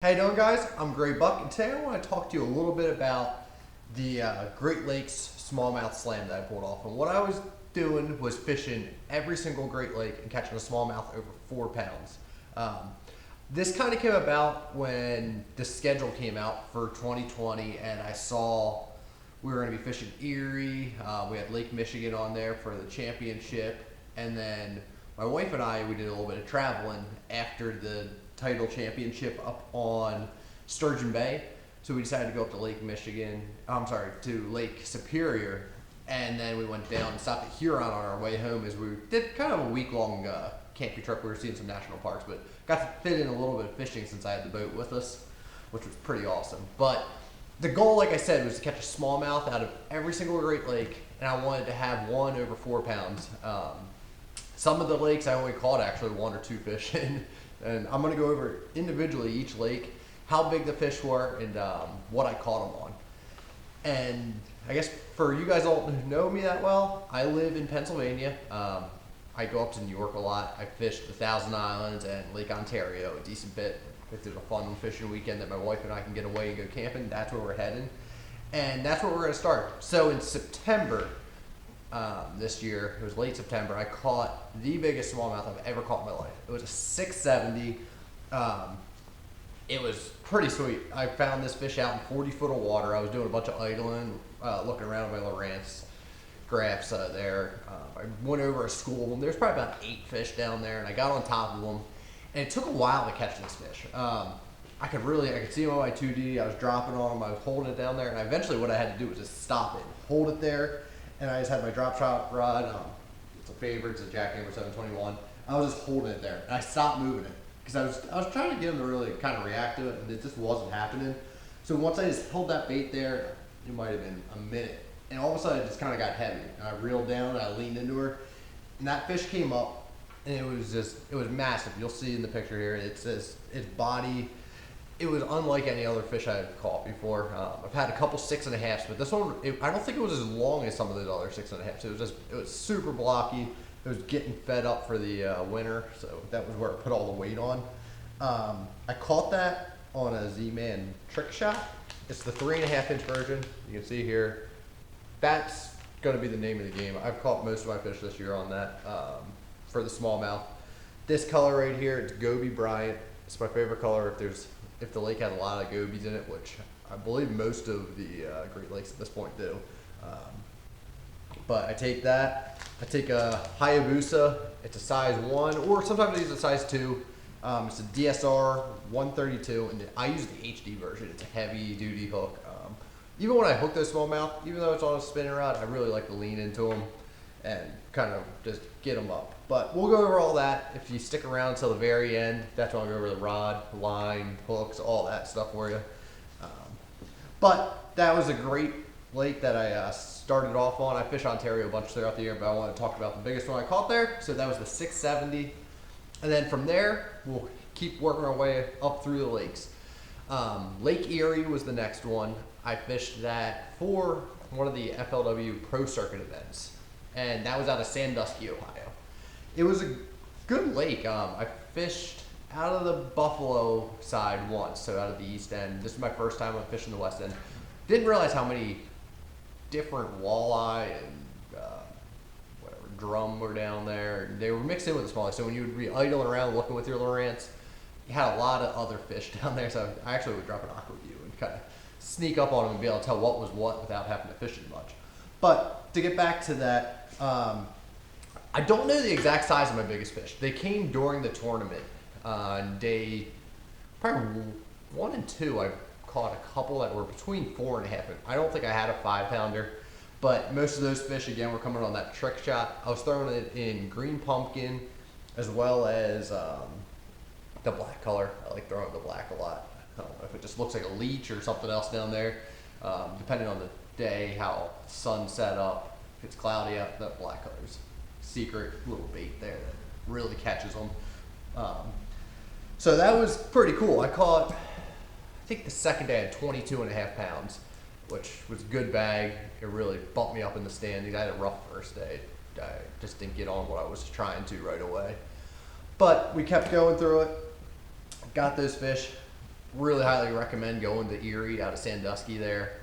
How you doing, guys? I'm Gray Buck, and today I want to talk to you a little bit about the Great Lakes Smallmouth Slam that I pulled off. And what I was doing was fishing every single Great Lake and catching a smallmouth over 4 pounds. This kind of came about when the schedule came out for 2020, and I saw we were going to be fishing Erie. We had Lake Michigan on there for the championship, and then my wife and I, we did a little bit of traveling after the title championship up on Sturgeon Bay. So we decided to go up to Lake Michigan, to Lake Superior, and then we went down and stopped at Huron on our way home as we did kind of a week-long camping trip. We were seeing some national parks, but got to fit in a little bit of fishing since I had the boat with us, which was pretty awesome. But the goal, like I said, was to catch a smallmouth out of every single Great Lake, and I wanted to have one over 4 pounds. Some of the lakes I only caught actually 1 or 2 fish in, and I'm going to go over individually each lake, how big the fish were, and what I caught them on. And I guess for you guys all who know me that well, I live in Pennsylvania. I go up to New York a lot. I fished the Thousand Islands and Lake Ontario a decent bit. If there's a fun fishing weekend that my wife and I can get away and go camping, that's where we're heading. And that's where we're going to start. So in September, this year, it was late September, I caught the biggest smallmouth I've ever caught in my life. It was a 670. It was pretty sweet. I found this fish out in 40 foot of water. I was doing a bunch of idling, looking around at my Lowrance graphs there. I went over a school of them. There's probably about 8 fish down there, and I got on top of them. And it took a while to catch this fish. I could see him on my 2D. I was dropping on him. I was holding it down there, and eventually what I had to do was just stop it, hold it there, and I just had my drop shot rod. It's a favorite. It's a Jackhammer 721. I was just holding it there, and I stopped moving it because I was trying to get him to really kind of react to it, and it just wasn't happening. So once I just held that bait there, it might have been a minute, and all of a sudden it just kind of got heavy. And I reeled down, and I leaned into her, and that fish came up, and it was massive. You'll see in the picture here. Its body. It was unlike any other fish I had caught before. I've had a couple 6.5s, but this one, I don't think it was as long as some of those other 6.5s. It was super blocky. It was getting fed up for the winter, so that was where I put all the weight on. I caught that on a Z-Man trick shot. It's the 3.5-inch version. You can see here. That's going to be the name of the game. I've caught most of my fish this year on that for the smallmouth. This color right here, it's Gobe Bryant. It's my favorite color if the lake has a lot of gobies in it, which I believe most of the Great Lakes at this point do. But I take that. I take a Hayabusa. It's a size 1, or sometimes I use a size 2. It's a DSR 132, and I use the HD version. It's a heavy-duty hook. Even when I hook those smallmouth, even though it's on a spinning rod, I really like to lean into them and kind of just get them up. But we'll go over all that. If you stick around until the very end, that's when I'll go over the rod, line, hooks, all that stuff for you. But that was a great lake that I started off on. I fish Ontario a bunch throughout the year, but I want to talk about the biggest one I caught there. So that was the 670. And then from there, we'll keep working our way up through the lakes. Lake Erie was the next one. I fished that for one of the FLW Pro Circuit events, and that was out of Sandusky, Ohio. It was a good lake. I fished out of the Buffalo side once, so out of the east end. This is my first time I'm fishing the west end. Didn't realize how many different walleye and drum were down there. They were mixed in with the smallies, so when you would be idling around looking with your Lowrance, you had a lot of other fish down there. So I actually would drop an aqua view and kind of sneak up on them and be able to tell what was what without having to fish as much. But to get back to that, I don't know the exact size of my biggest fish. They came during the tournament. On day probably 1 and 2, I caught a couple that were between 4.5 and I don't think I had a 5-pounder, but most of those fish again were coming on that trick shot. I was throwing it in green pumpkin as well as the black color. I like throwing the black a lot. I don't know if it just looks like a leech or something else down there. Depending on the day, how the sun set up. If it's cloudy out, that black color's secret little bait there that really catches them. So that was pretty cool. I caught, I think the second day I had 22.5 pounds, which was a good bag. It really bumped me up in the standings. I had a rough first day. I just didn't get on what I was trying to right away. But we kept going through it, got those fish. Really highly recommend going to Erie out of Sandusky there.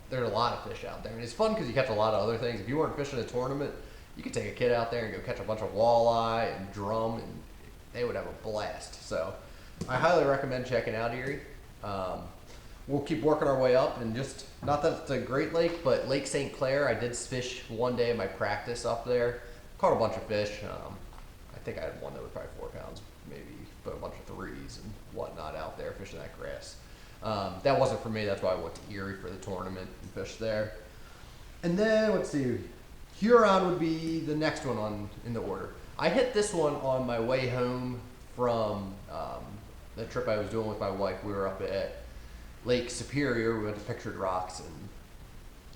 There's a lot of fish out there. And it's fun because you catch a lot of other things. If you weren't fishing a tournament, you could take a kid out there and go catch a bunch of walleye and drum, and they would have a blast. So I highly recommend checking out Erie. We'll keep working our way up, and just, not that it's a great lake, but Lake St. Clair, I did fish one day in my practice up there. Caught a bunch of fish. I think I had one that was probably 4 pounds, maybe, but a bunch of threes and whatnot out there fishing that grass. That wasn't for me. That's why I went to Erie for the tournament and fished there. And then, let's see, Huron would be the next one in the order. I hit this one on my way home from the trip I was doing with my wife. We were up at Lake Superior. We went to Pictured Rocks, and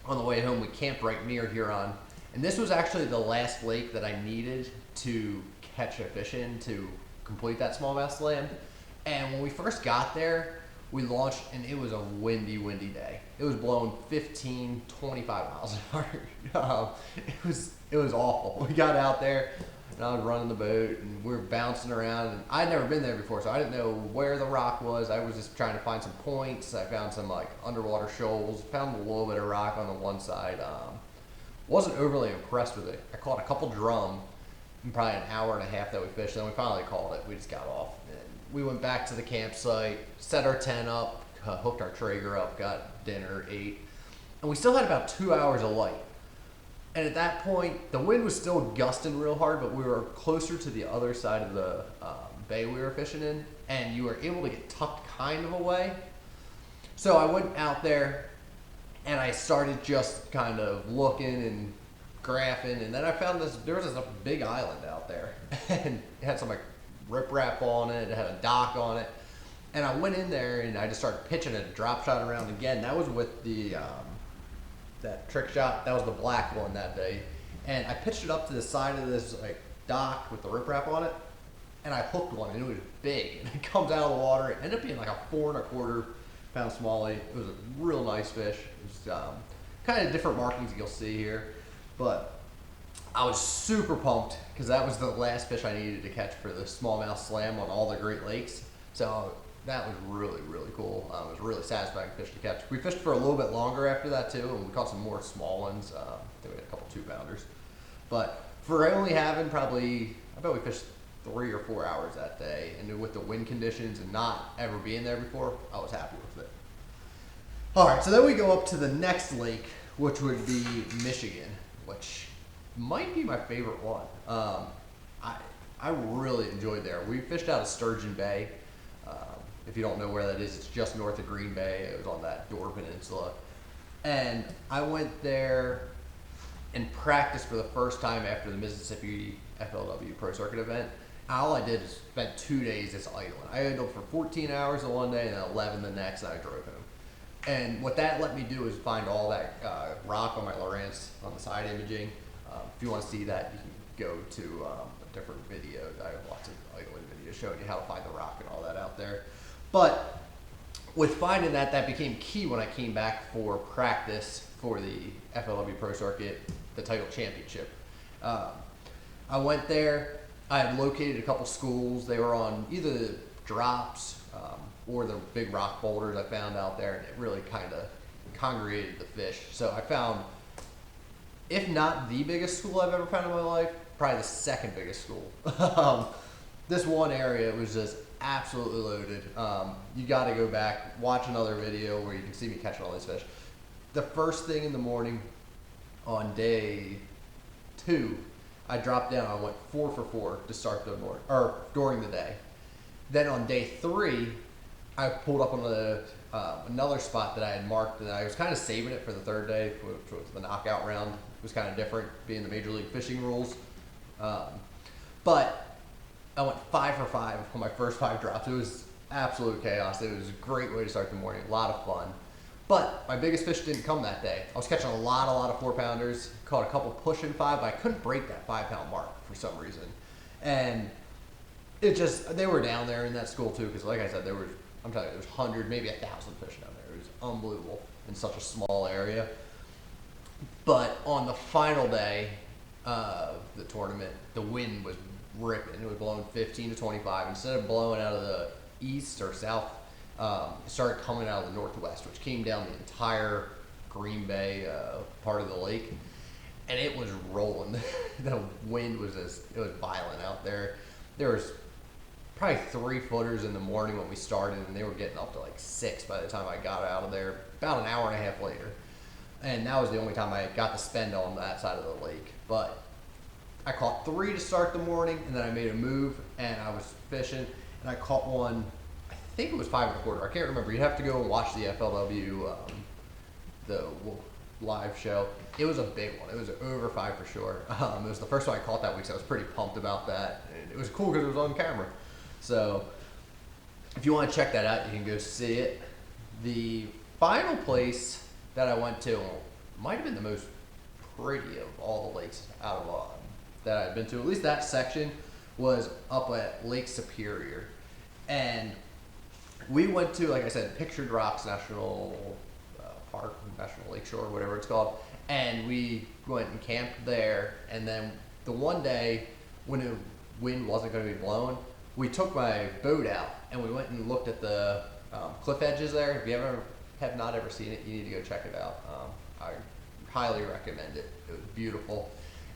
on the way home we camped right near Huron. And this was actually the last lake that I needed to catch a fish in to complete that smallmouth slam. And when we first got there, we launched, and it was a windy day. It was blowing 15, 25 miles an hour. It was awful. We got out there, and I was running the boat, and we were bouncing around, and I'd never been there before, so I didn't know where the rock was. I was just trying to find some points. I found some like underwater shoals, found a little bit of rock on the one side. Wasn't overly impressed with it. I caught a couple drum in probably an hour and a half that we fished. Then we finally called it. We just got off. And we went back to the campsite, set our tent up, hooked our Traeger up, got dinner, ate. And we still had about 2 hours of light. And at that point, the wind was still gusting real hard, but we were closer to the other side of the bay we were fishing in, and you were able to get tucked kind of away. So I went out there, and I started just kind of looking and graphing, and then I found there was this big island out there, and it had some like riprap on it, it had a dock on it, and I went in there and I just started pitching a drop shot around again. That was with the that trick shot. That was the black one that day, and I pitched it up to the side of this like dock with the riprap on it, and I hooked one, and it was big, and it comes out of the water. It ended up being like a 4 1/4 pound smallie. It was a real nice fish. It was kind of different markings that you'll see here, but I was super pumped because that was the last fish I needed to catch for the smallmouth slam on all the Great Lakes. So that was really, really cool. It was a really satisfying fish to catch. We fished for a little bit longer after that too, and we caught some more small ones. I think we had a couple 2-pounders. But for only having probably, I bet we fished 3 or 4 hours that day, and with the wind conditions and not ever being there before, I was happy with it. All right, so then we go up to the next lake, which would be Michigan, which might be my favorite one. I really enjoyed there. We fished out of Sturgeon Bay. If you don't know where that is, it's just north of Green Bay. It was on that Door Peninsula. And I went there and practiced for the first time after the Mississippi FLW Pro Circuit event. All I did is spent 2 days just idling. I idled for 14 hours the one day and then 11 the next, and I drove home. And what that let me do is find all that rock on my Lowrance on the side imaging. If you want to see that, you can go to a different video. I have lots of idling videos showing you how to find the rock and all that out there. But with finding that, that became key when I came back for practice for the FLW Pro Circuit, the title championship. I went there. I had located a couple schools. They were on either the drops or the big rock boulders I found out there, and it really kind of congregated the fish. So I found, if not the biggest school I've ever found in my life, probably the second biggest school. This one area was just absolutely loaded. You got to go back, watch another video where you can see me catching all these fish. The first thing in the morning on day 2, I dropped down. I went 4 for 4 to start the morning, or during the day. Then on day 3, I pulled up on another spot that I had marked, and I was kind of saving it for the third day, which was the knockout round. It was kind of different, being the Major League Fishing rules. But I went 5 for 5 on my first 5 drops. It was absolute chaos. It was a great way to start the morning, a lot of fun. But my biggest fish didn't come that day. I was catching a lot of 4-pounders, caught a couple pushing 5, but I couldn't break that 5-pound mark for some reason. And it just, they were down there in that school too, because like I said, I'm telling you, there was 100, maybe 1,000 fish down there. It was unbelievable in such a small area. But on the final day of the tournament, the wind was ripping. It was blowing 15 to 25. Instead of blowing out of the east or south. It started coming out of the northwest, which came down the entire Green Bay part of the lake, and it was rolling. The wind was it was violent out there. There was probably 3-footers in the morning when we started, and they were getting up to like 6 by the time I got out of there, about an hour and a half later. And that was the only time I got to spend on that side of the lake. But I caught 3 to start the morning, and then I made a move, and I was fishing, and I caught one, I think it was 5 1/4. I can't remember. You'd have to go and watch the FLW, the live show. It was a big one. It was over 5 for sure. It was the first one I caught that week, so I was pretty pumped about that. And it was cool because it was on camera. So if you want to check that out, you can go see it. The final place that I went to might have been the most pretty of all the lakes out of that I've been to. At least that section was up at Lake Superior. And we went to, like I said, Pictured Rocks National Park, National Lakeshore, whatever it's called. And we went and camped there. And then the one day when the wind wasn't going to be blowing, we took my boat out and we went and looked at the cliff edges there. If you have not ever seen it, you need to go check it out. I highly recommend it. It was beautiful.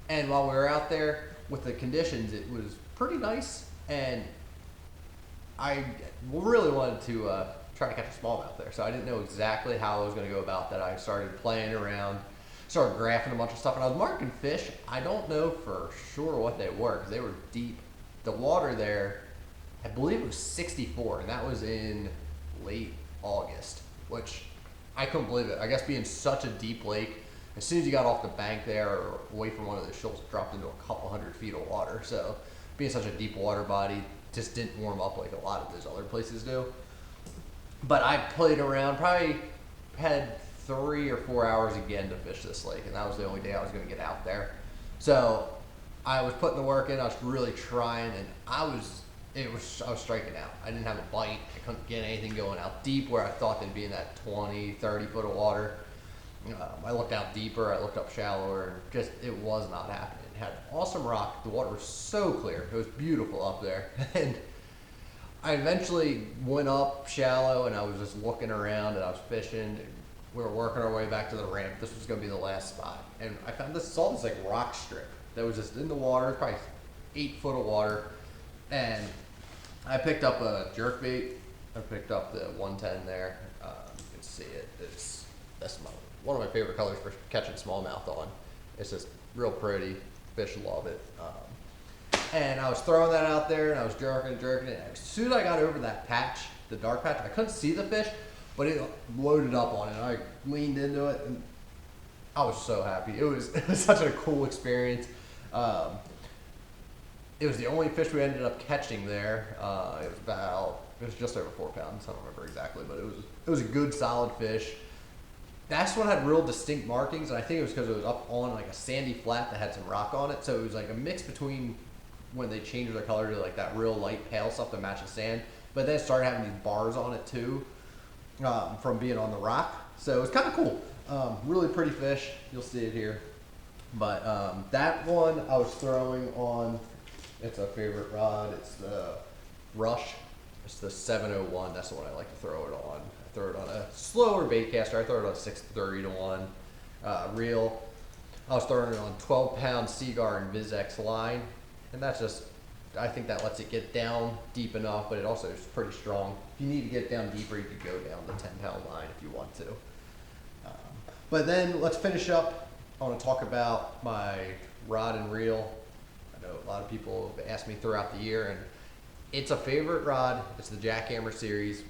And while we were out there with the conditions, it was pretty nice. And I really wanted to try to catch a smallmouth there. So I didn't know exactly how I was going to go about that. I started playing around, started graphing a bunch of stuff, and I was marking fish. I don't know for sure what they were because they were deep. The water there, I believe it was 64, and that was in late August, which I couldn't believe it. I guess being such a deep lake, as soon as you got off the bank there or away from one of the shoals, it dropped into a couple 100 feet of water. So being such a deep water body just didn't warm up like a lot of those other places do. But I played around, probably had 3 or 4 hours again to fish this lake, and that was the only day I was going to get out there. So I was putting the work in, I was really trying, and I was striking out. I didn't have a bite. I couldn't get anything going out deep where I thought they'd be in that 20, 30 foot of water. I looked out deeper, I looked up shallower, and just, it was not happening. It had awesome rock. The water was so clear. It was beautiful up there. And I eventually went up shallow, and I was just looking around, and I was fishing. We were working our way back to the ramp. This was going to be the last spot. And I found saw this like rock strip that was just in the water, probably 8 foot of water. And I picked up a jerkbait. I picked up the 110 there. You can see it. That's one of my favorite colors for catching smallmouth on. It's just real pretty. Fish love it. And I was throwing that out there, and I was jerking it. And as soon as I got over that patch, the dark patch, I couldn't see the fish, but it loaded up on it. And I leaned into it, and I was so happy. It was such a cool experience. It was the only fish we ended up catching there. It was just over 4 pounds. I don't remember exactly, but it was a good solid fish. This one had real distinct markings, and I think it was because it was up on like a sandy flat that had some rock on it. So it was like a mix between when they changed their color to like that real light pale stuff to match the sand, but then it started having these bars on it too, from being on the rock. So it was kind of cool. Really pretty fish. You'll see it here. But that one I was throwing on, it's a favorite rod. It's the Rush. It's the 701. That's the one I like to throw it on. I throw it on a slower bait caster. I throw it on a 630 to 1 reel. I was throwing it on 12-pound Seaguar and VizX line, and that's just, I think that lets it get down deep enough, but it also is pretty strong. If you need to get down deeper, you could go down the 10-pound line if you want to. But then let's finish up. I want to talk about my rod and reel. I know a lot of people have asked me throughout the year, and it's a favorite rod. It's the Jackhammer series,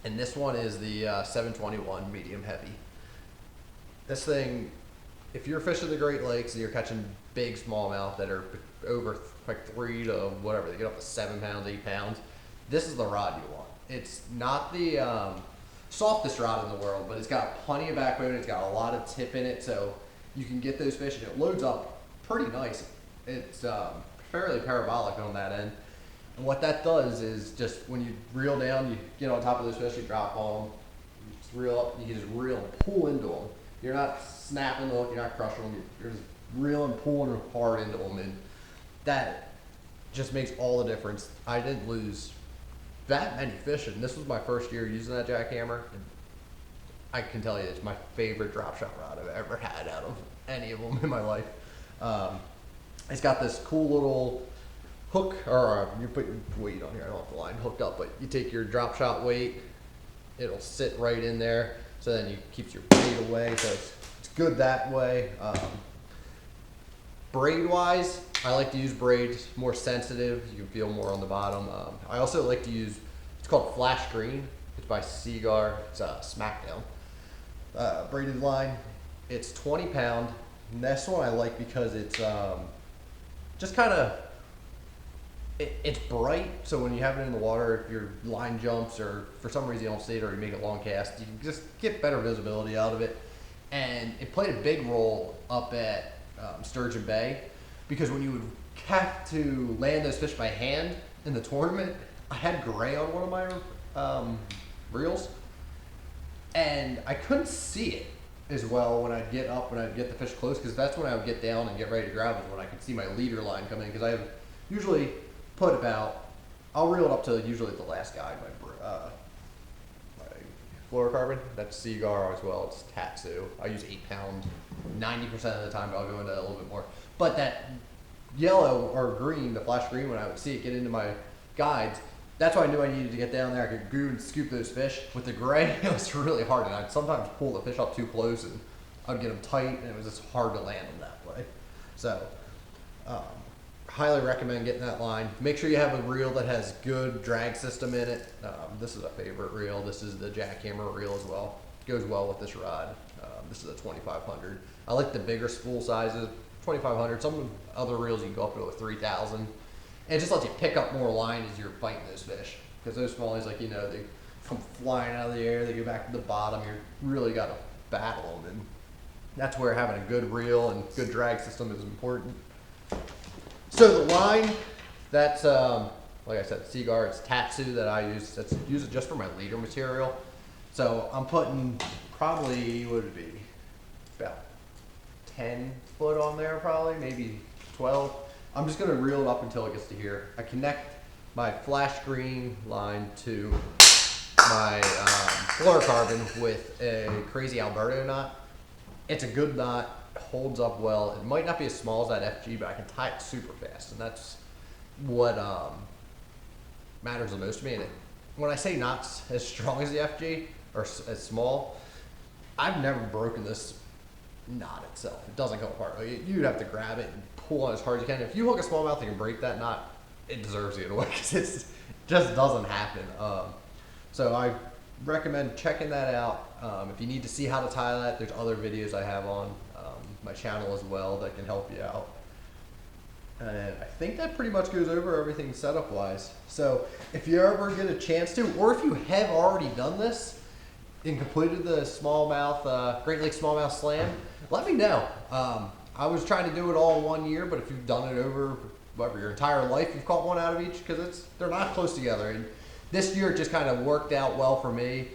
and this one is the 721 medium heavy. This thing, if you're fishing the Great Lakes and you're catching big smallmouth that are over like 3 to whatever, they get up to 7 pounds, 8 pounds, this is the rod you want. It's not the softest rod in the world, but it's got plenty of backbone. It's got a lot of tip in it, so you can get those fish, and it loads up pretty nice. It's fairly parabolic on that end. And what that does is just when you reel down, you get on top of those fish, you drop on them, you just reel up, you can just reel and pull into them. You're not snapping the hook, you're not crushing them, you're just reeling, pulling hard into them, and that just makes all the difference. I didn't lose that many fish, and this was my first year using that jackhammer. And I can tell you, it's my favorite drop shot rod I've ever had out of any of them in my life. It's got this cool little hook, or you put your weight on here. I don't have the line hooked up, but you take your drop shot weight, it'll sit right in there. So then it keeps your braid away. So it's good that way. Braid wise, I like to use braid, more sensitive. You can feel more on the bottom. I also like to use, it's called Flash Green. It's by Seaguar. It's a Smackdown braided line. It's 20 pound. And this one I like because it's just kind of, it's bright. So when you have it in the water, if your line jumps or for some reason you don't see it or you make a long cast, you can just get better visibility out of it. And it played a big role up at Sturgeon Bay, because when you would have to land those fish by hand in the tournament, I had gray on one of my reels, and I couldn't see it as well when I'd get up, when I'd get the fish close, because that's when I would get down and get ready to grab it, when I could see my leader line come in, because I have usually put about, I'll reel it up to usually the last guide, my fluorocarbon. That's Seaguar as well. It's Tatsu. I use 8 pound 90% of the time, but I'll go into that a little bit more. But that yellow or green, the flash green, when I would see it get into my guides, that's why I knew I needed to get down there. I could go and scoop those fish. With the gray, it was really hard, and I'd sometimes pull the fish up too close, and I'd get them tight, and it was just hard to land them that way. So, highly recommend getting that line. Make sure you have a reel that has good drag system in it. This is a favorite reel. This is the jackhammer reel as well. It goes well with this rod. This is a 2500. I like the bigger spool sizes, 2500. Some other reels you can go up to a 3000. And it just lets you pick up more line as you're fighting those fish. Because those smallies, like, you know, they come flying out of the air, they go back to the bottom. You really got to battle them. And that's where having a good reel and good drag system is important. So the line, that's, like I said, Seaguar, it's Tatsu that I use. That's use it just for my leader material. So I'm putting probably, what would it be, about 10 foot on there probably, maybe 12. I'm just gonna reel it up until it gets to here. I connect my flash green line to my fluorocarbon with a crazy Alberto knot. It's a good knot, holds up well. It might not be as small as that FG, but I can tie it super fast, and that's what matters the most to me. And when I say not as strong as the FG, or as small, I've never broken this knot itself. It doesn't come apart. Like, you'd have to grab it and pull on as hard as you can. If you hook a smallmouth and can break that knot, it deserves to get away, because it just doesn't happen. So I recommend checking that out. If you need to see how to tie that, there's other videos I have on my channel as well that can help you out. And I think that pretty much goes over everything setup wise. So if you ever get a chance to, or if you have already done this and completed the smallmouth, Great Lakes Smallmouth Slam, let me know. I was trying to do it all in 1 year, but if you've done it over whatever, your entire life, you've caught one out of each, because they're not close together. And this year it just kind of worked out well for me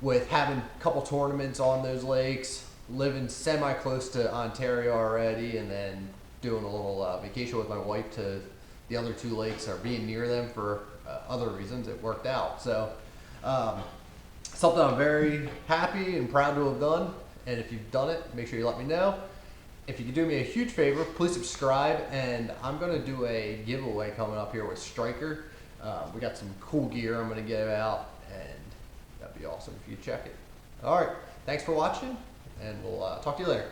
with having a couple tournaments on those lakes, living semi-close to Ontario already, and then doing a little vacation with my wife to the other 2 lakes, or being near them for other reasons. It worked out. So something I'm very happy and proud to have done. And if you've done it, make sure you let me know. If you could do me a huge favor, please subscribe, and I'm going to do a giveaway coming up here with Striker. We got some cool gear I'm going to give out, and that'd be awesome if you check it. All right, thanks for watching, and we'll talk to you later.